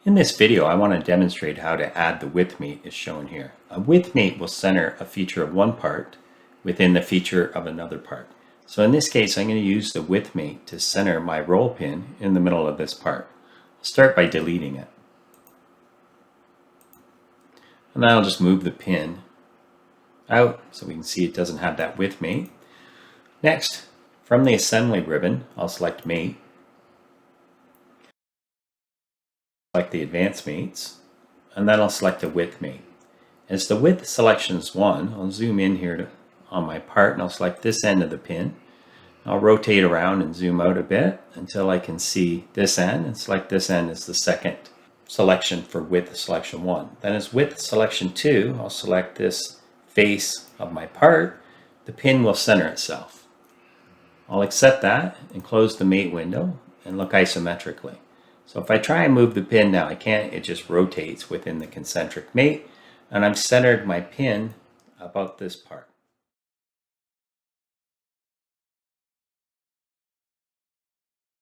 In this video, I want to demonstrate how to add the width mate as shown here. A width mate will center a feature of one part within the feature of another part. So in this case, I'm going to use the width mate to center my roll pin in the middle of this part. I'll start by deleting it. And then I'll just move the pin out so we can see it doesn't have that width mate. Next, from the assembly ribbon, I'll select mate. Select the advanced mates, and then I'll select a width mate. As the width selection is 1, I'll zoom in here on my part and I'll select this end of the pin. I'll rotate around and zoom out a bit until I can see this end and select this end as the second selection for width selection 1. Then as width selection 2, I'll select this face of my part. The pin will center itself. I'll accept that and close the mate window and look isometrically. So if I try and move the pin now, I can't, it just rotates within the concentric mate, and I've centered my pin about this part.